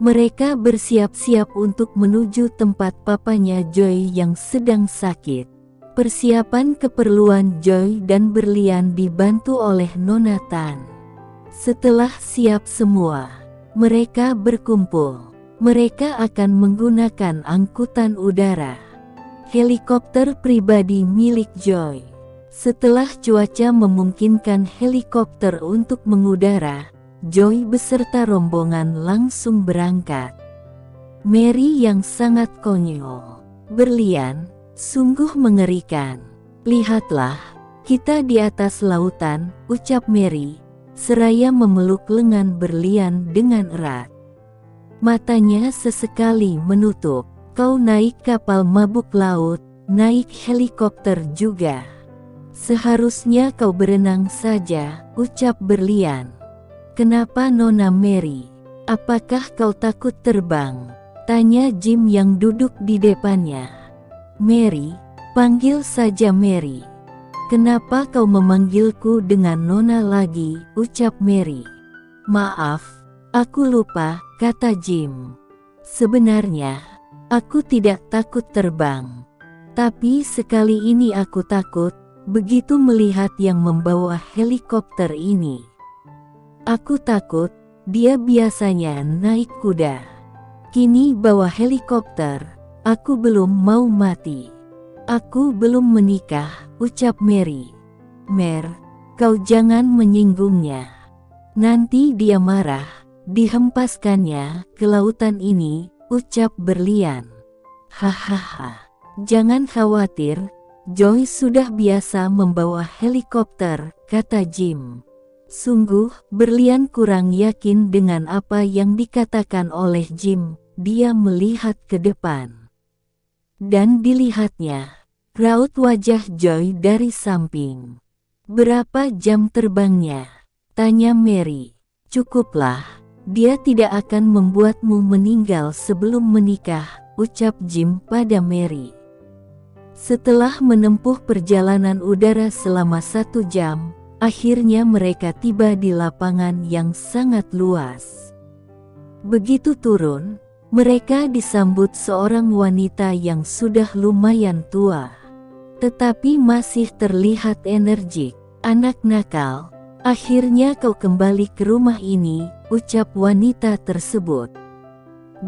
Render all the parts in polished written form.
Mereka bersiap-siap untuk menuju tempat papanya Joy yang sedang sakit. Persiapan keperluan Joy dan berlian dibantu oleh Nona Tan. Setelah siap semua, mereka berkumpul. Mereka akan menggunakan angkutan udara. Helikopter pribadi milik Joy. Setelah cuaca memungkinkan helikopter untuk mengudara, Joy beserta rombongan langsung berangkat. Mary yang sangat konyol. Berlian, sungguh mengerikan. Lihatlah, kita di atas lautan, ucap Mary, seraya memeluk lengan berlian dengan erat. Matanya sesekali menutup. Kau naik kapal mabuk laut, naik helikopter juga. Seharusnya kau berenang saja, ucap berlian. Kenapa Nona Mary? Apakah kau takut terbang? Tanya Jim yang duduk di depannya. Mary, panggil saja Mary. Kenapa kau memanggilku dengan Nona lagi, ucap Mary. Maaf, aku lupa, kata Jim. Sebenarnya, aku tidak takut terbang. Tapi sekali ini aku takut, begitu melihat yang membawa helikopter ini. Aku takut, dia biasanya naik kuda. Kini bawa helikopter, aku belum mau mati. Aku belum menikah, ucap Mary. Mer, kau jangan menyinggungnya. Nanti dia marah, dihempaskannya ke lautan ini, ucap berlian. Hahaha, jangan khawatir, Joy sudah biasa membawa helikopter, kata Jim. Sungguh, berlian kurang yakin dengan apa yang dikatakan oleh Jim. Dia melihat ke depan. Dan dilihatnya, raut wajah Joy dari samping. Berapa jam terbangnya? Tanya Mary. Cukuplah, dia tidak akan membuatmu meninggal sebelum menikah, ucap Jim pada Mary. Setelah menempuh perjalanan udara selama 1 jam, akhirnya mereka tiba di lapangan yang sangat luas. Begitu turun, mereka disambut seorang wanita yang sudah lumayan tua, tetapi masih terlihat energik. Anak nakal, akhirnya kau kembali ke rumah ini, ucap wanita tersebut.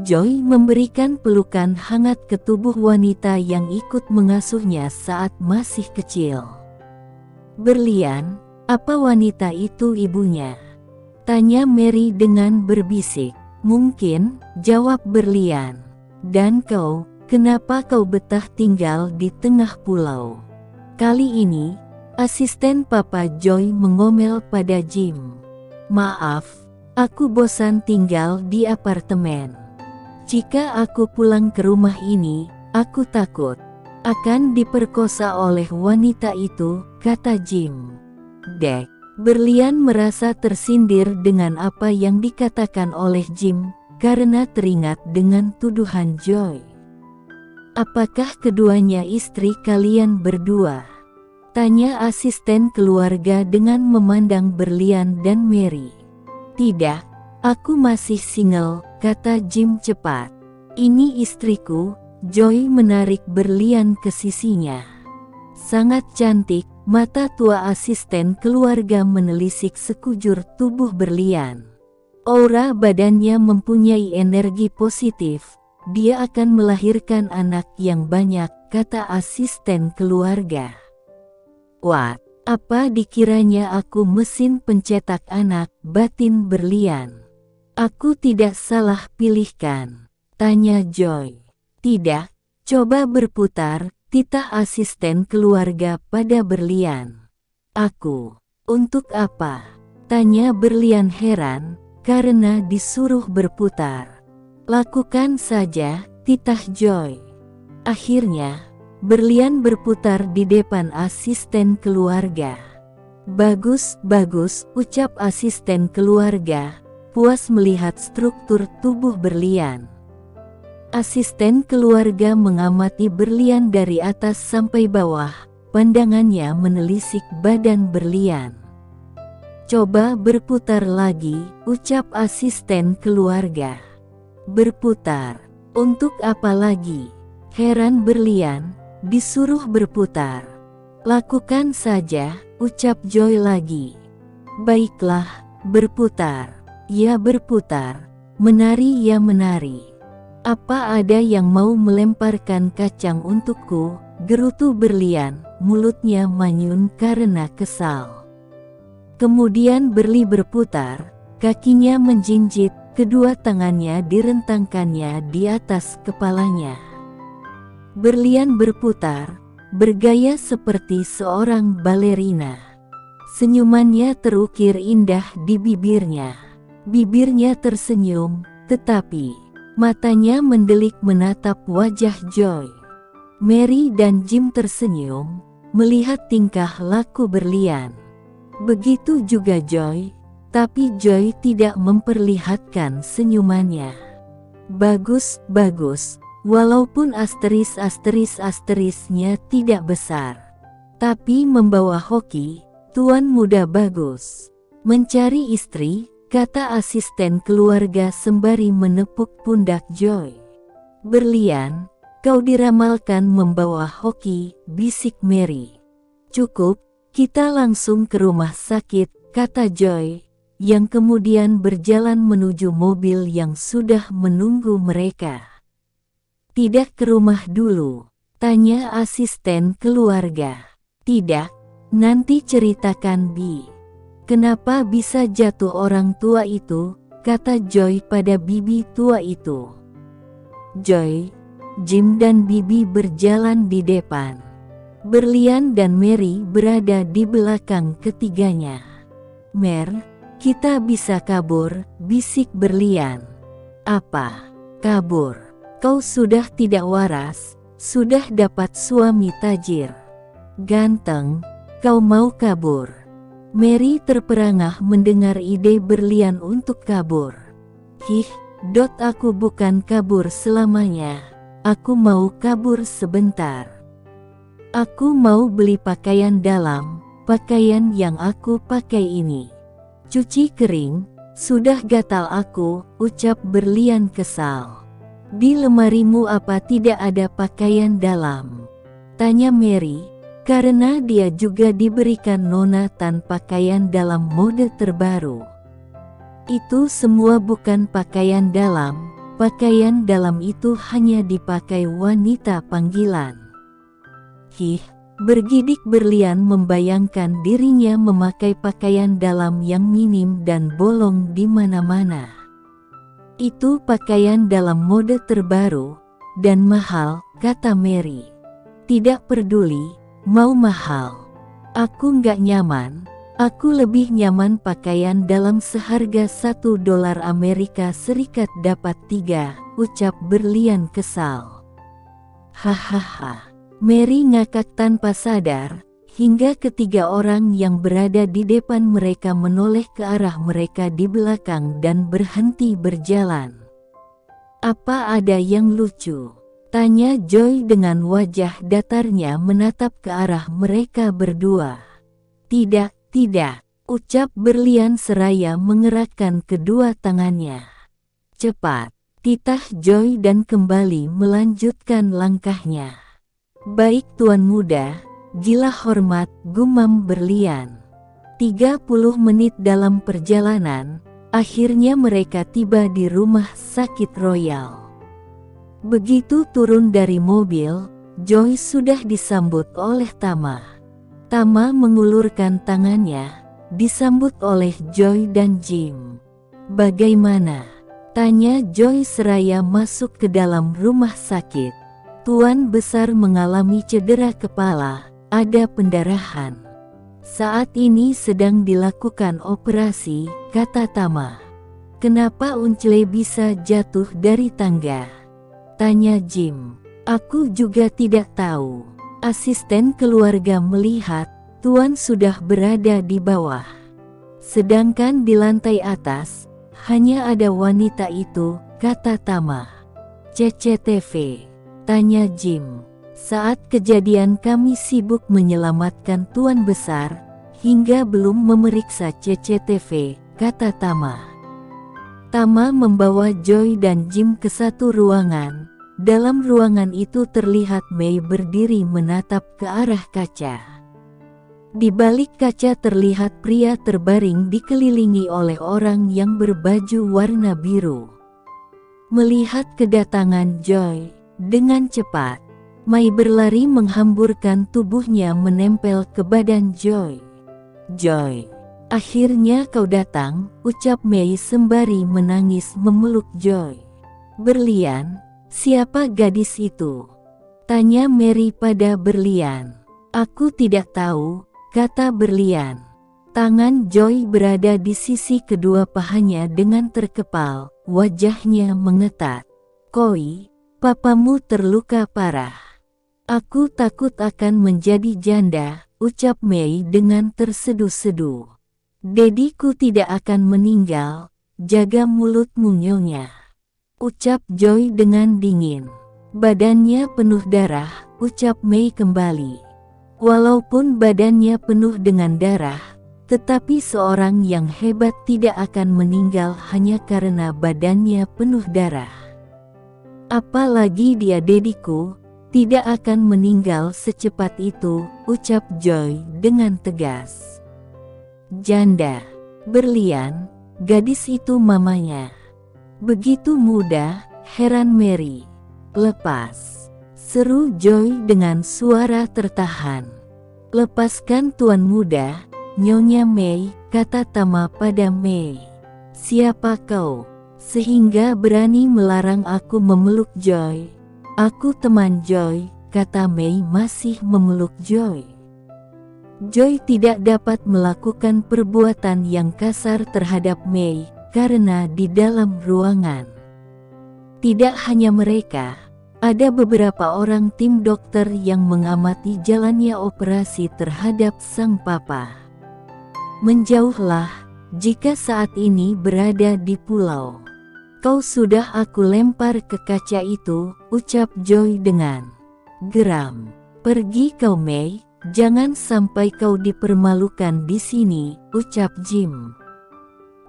Joy memberikan pelukan hangat ke tubuh wanita yang ikut mengasuhnya saat masih kecil. Berlian, apa wanita itu ibunya? Tanya Mary dengan berbisik. Mungkin, jawab berlian. Dan kau, kenapa kau betah tinggal di tengah pulau? Kali ini, asisten Papa Joy mengomel pada Jim. Maaf, aku bosan tinggal di apartemen. Jika aku pulang ke rumah ini, aku takut akan diperkosa oleh wanita itu, kata Jim. Dek, berlian merasa tersindir dengan apa yang dikatakan oleh Jim, karena teringat dengan tuduhan Joy. Apakah keduanya istri kalian berdua? Tanya asisten keluarga dengan memandang berlian dan Mary. Tidak, aku masih single, kata Jim cepat. Ini istriku. Joy menarik berlian ke sisinya. Sangat cantik, mata tua asisten keluarga menelisik sekujur tubuh berlian. Aura badannya mempunyai energi positif. Dia akan melahirkan anak yang banyak, kata asisten keluarga. What? Apa dikiranya aku mesin pencetak anak, batin berlian? Aku tidak salah pilihkan, tanya Joy. Tidak, coba berputar, titah asisten keluarga pada berlian. Aku, untuk apa? Tanya berlian heran, karena disuruh berputar. Lakukan saja, titah Joy. Akhirnya, berlian berputar di depan asisten keluarga. Bagus, bagus, ucap asisten keluarga, puas melihat struktur tubuh berlian. Asisten keluarga mengamati berlian dari atas sampai bawah, pandangannya menelisik badan berlian. Coba berputar lagi, ucap asisten keluarga. Berputar. Untuk apa lagi? Heran Berlian, disuruh berputar. Lakukan saja, ucap Joy lagi. Baiklah, berputar. Ya berputar. Menari ya menari. Apa ada yang mau melemparkan kacang untukku? Gerutu Berlian, mulutnya manyun karena kesal. Kemudian Berli berputar, kakinya menjinjit, kedua tangannya direntangkannya di atas kepalanya. Berlian berputar, bergaya seperti seorang balerina. Senyumannya terukir indah di bibirnya. Bibirnya tersenyum, tetapi matanya mendelik menatap wajah Joy. Mary dan Jim tersenyum, melihat tingkah laku Berlian. Begitu juga Joy, tapi Joy tidak memperlihatkan senyumannya. Bagus, bagus, walaupun asterisnya tidak besar. Tapi membawa hoki, tuan muda bagus. Mencari istri, kata asisten keluarga sembari menepuk pundak Joy. Berlian, kau diramalkan membawa hoki, bisik Mary. Cukup, kita langsung ke rumah sakit, kata Joy, yang kemudian berjalan menuju mobil yang sudah menunggu mereka. Tidak ke rumah dulu, tanya asisten keluarga. Tidak, nanti ceritakan Bi. Kenapa bisa jatuh orang tua itu, kata Joy pada bibi tua itu. Joy, Jim dan Bibi berjalan di depan. Berlian dan Mary berada di belakang ketiganya. Mer, kita bisa kabur, bisik Berlian. Apa? Kabur? Kau sudah tidak waras, sudah dapat suami tajir. Ganteng, kau mau kabur? Mary terperangah mendengar ide Berlian untuk kabur. Hih, aku bukan kabur selamanya. Aku mau kabur sebentar. Aku mau beli pakaian dalam, pakaian yang aku pakai ini. Cuci kering, sudah gatal aku, ucap Berlian kesal. Di lemarimu apa tidak ada pakaian dalam? Tanya Mary, karena dia juga diberikan nona tanpa pakaian dalam mode terbaru. Itu semua bukan pakaian dalam itu hanya dipakai wanita panggilan. Hih, bergidik Berlian membayangkan dirinya memakai pakaian dalam yang minim dan bolong di mana-mana. Itu pakaian dalam mode terbaru, dan mahal, kata Mary. Tidak peduli, mau mahal. Aku nggak nyaman, aku lebih nyaman pakaian dalam seharga $1 Amerika Serikat dapat 3, ucap Berlian kesal. Hahaha, Mary ngakak tanpa sadar, hingga ketiga orang yang berada di depan mereka menoleh ke arah mereka di belakang dan berhenti berjalan. Apa ada yang lucu? Tanya Joy dengan wajah datarnya menatap ke arah mereka berdua. Tidak, ucap Berlian seraya mengerakkan kedua tangannya. Cepat, titah Joy dan kembali melanjutkan langkahnya. Baik tuan muda, gila hormat, gumam Berlian. 30 menit dalam perjalanan, akhirnya mereka tiba di rumah sakit Royal. Begitu turun dari mobil, Joy sudah disambut oleh Tama. Tama mengulurkan tangannya, disambut oleh Joy dan Jim. Bagaimana? Tanya Joy seraya masuk ke dalam rumah sakit. Tuan besar mengalami cedera kepala, ada pendarahan. Saat ini sedang dilakukan operasi, kata Tama. Kenapa Uncle bisa jatuh dari tangga? Tanya Jim. Aku juga tidak tahu. Asisten keluarga melihat, Tuan sudah berada di bawah. Sedangkan di lantai atas, hanya ada wanita itu, kata Tama. CCTV. Tanya Jim. Saat kejadian kami sibuk menyelamatkan Tuan besar, hingga belum memeriksa CCTV, kata Tama. Tama membawa Joy dan Jim ke satu ruangan. Dalam ruangan itu terlihat Mei berdiri menatap ke arah kaca. Di balik kaca terlihat pria terbaring dikelilingi oleh orang yang berbaju warna biru. Melihat kedatangan Joy, dengan cepat, Mei berlari menghamburkan tubuhnya menempel ke badan Joy. "Joy, akhirnya kau datang," ucap Mei sembari menangis memeluk Joy. "Berlian, siapa gadis itu?" tanya Mary pada Berlian. "Aku tidak tahu," kata Berlian. Tangan Joy berada di sisi kedua pahanya dengan terkepal, wajahnya mengetat. "Koi, papamu terluka parah." "Aku takut akan menjadi janda," ucap Mei dengan terseduh-seduh. "Dediku tidak akan meninggal, jaga mulutmu nyonya," ucap Joy dengan dingin. "Badannya penuh darah," ucap Mei kembali. "Walaupun badannya penuh dengan darah, tetapi seorang yang hebat tidak akan meninggal hanya karena badannya penuh darah. Apalagi dia dediku, tidak akan meninggal secepat itu," ucap Joy dengan tegas. "Janda, Berlian, gadis itu mamanya." "Begitu muda," heran Mary. "Lepas," seru Joy dengan suara tertahan. "Lepaskan tuan muda, Nyonya Mei," kata Tama pada Mei. "Siapa kau, sehingga berani melarang aku memeluk Joy?" "Aku teman Joy," kata Mei masih memeluk Joy. Joy tidak dapat melakukan perbuatan yang kasar terhadap Mei, karena di dalam ruangan tidak hanya mereka, ada beberapa orang tim dokter yang mengamati jalannya operasi terhadap sang papa. "Menjauhlah, jika saat ini berada di pulau." "Kau sudah aku lempar ke kaca itu," ucap Joy dengan geram. "Pergi kau Mei, jangan sampai kau dipermalukan di sini," ucap Jim.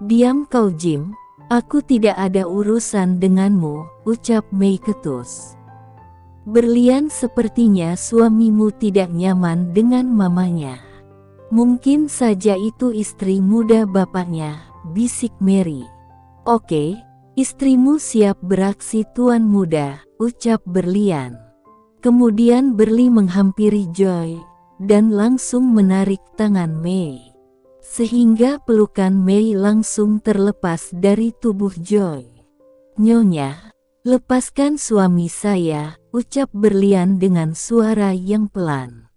"Diam kau Jim, aku tidak ada urusan denganmu," ucap Mei ketus. "Berlian, sepertinya suamimu tidak nyaman dengan mamanya." "Mungkin saja itu istri muda bapaknya," bisik Mary. "Oke, istrimu siap beraksi tuan muda," ucap Berlian. Kemudian Berli menghampiri Joy, dan langsung menarik tangan Mei. Sehingga pelukan Mei langsung terlepas dari tubuh Joy. "Nyonya, lepaskan suami saya," ucap Berlian dengan suara yang pelan.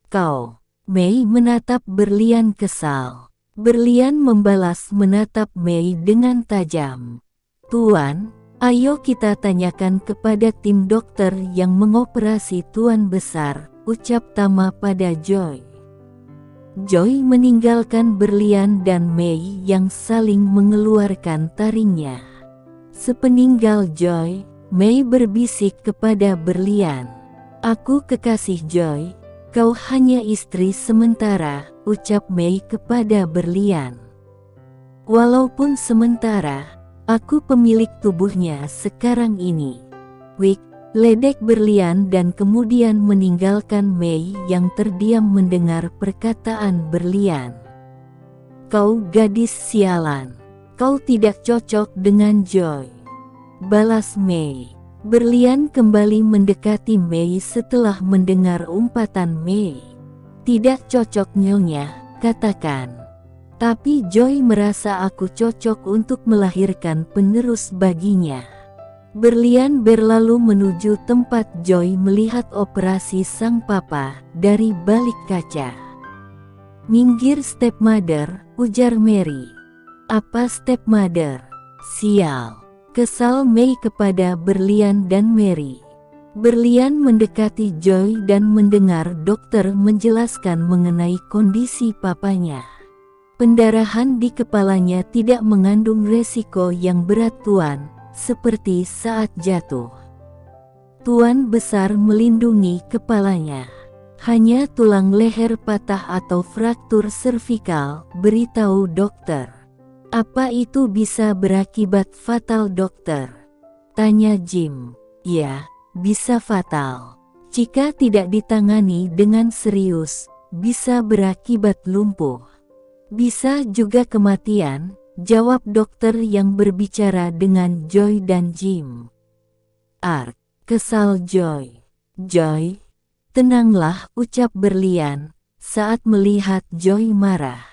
"Kau," Mei menatap Berlian kesal. Berlian membalas menatap Mei dengan tajam. "Tuan, ayo kita tanyakan kepada tim dokter yang mengoperasi tuan besar," ucap Tama pada Joy. Joy meninggalkan Berlian dan Mei yang saling mengeluarkan taringnya. Sepeninggal Joy, Mei berbisik kepada Berlian. "Aku kekasih Joy, kau hanya istri sementara," ucap Mei kepada Berlian. "Walaupun sementara, aku pemilik tubuhnya sekarang ini." "Wik," ledek Berlian dan kemudian meninggalkan Mei yang terdiam mendengar perkataan Berlian. "Kau gadis sialan, kau tidak cocok dengan Joy," balas Mei. Berlian kembali mendekati Mei setelah mendengar umpatan Mei. "Tidak cocok nyonya, katakan." "Tapi Joy merasa aku cocok untuk melahirkan penerus baginya." Berlian berlalu menuju tempat Joy melihat operasi sang papa dari balik kaca. "Minggir stepmother," ujar Mary. "Apa stepmother? Sial," kesal Mei kepada Berlian dan Mary. Berlian mendekati Joy dan mendengar dokter menjelaskan mengenai kondisi papanya. Pendarahan di kepalanya tidak mengandung resiko yang berat tuan, seperti saat jatuh. Tuan besar melindungi kepalanya. Hanya tulang leher patah atau fraktur servikal, beritahu dokter. Apa itu bisa berakibat fatal, dokter? Tanya Jim. Ya, bisa fatal. Jika tidak ditangani dengan serius, bisa berakibat lumpuh. Bisa juga kematian, jawab dokter yang berbicara dengan Joy dan Jim. Ark, kesal Joy. Joy, tenanglah, ucap Berlian saat melihat Joy marah.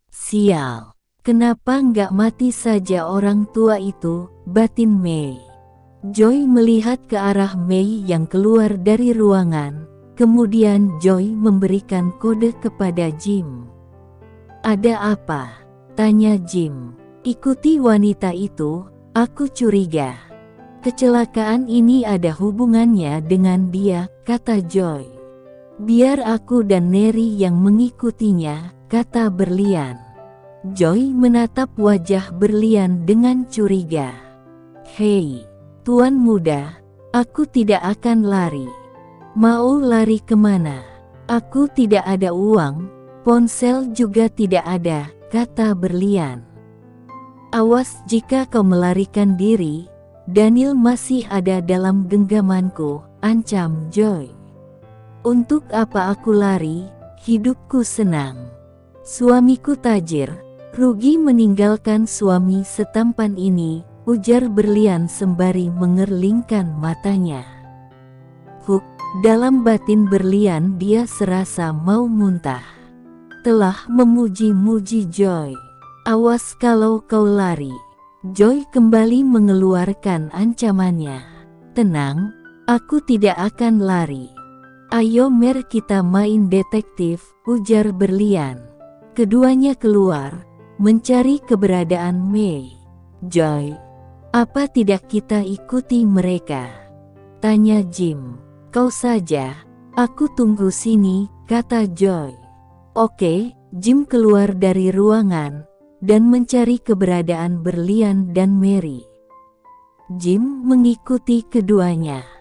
Sial, kenapa nggak mati saja orang tua itu, batin Mei. Joy melihat ke arah Mei yang keluar dari ruangan, kemudian Joy memberikan kode kepada Jim. Ada apa? Tanya Jim. Ikuti wanita itu, aku curiga. Kecelakaan ini ada hubungannya dengan dia, kata Joy. Biar aku dan Neri yang mengikutinya, kata Berlian. Joy menatap wajah Berlian dengan curiga. Hei, tuan muda, aku tidak akan lari. Mau lari kemana? Aku tidak ada uang, ponsel juga tidak ada, kata Berlian. Awas jika kau melarikan diri, Daniel masih ada dalam genggamanku, ancam Joy. Untuk apa aku lari, hidupku senang. Suamiku tajir, rugi meninggalkan suami setampan ini, ujar Berlian sembari mengerlingkan matanya. Huk, dalam batin Berlian dia serasa mau muntah. Telah memuji-muji Joy. Awas kalau kau lari. Joy kembali mengeluarkan ancamannya. Tenang, aku tidak akan lari. Ayo mer kita main detektif, ujar Berlian. Keduanya keluar, mencari keberadaan Mei. Joy, apa tidak kita ikuti mereka? Tanya Jim. Kau saja, aku tunggu sini, kata Joy. Oke, Jim keluar dari ruangan dan mencari keberadaan Berlian dan Mary. Jim mengikuti keduanya.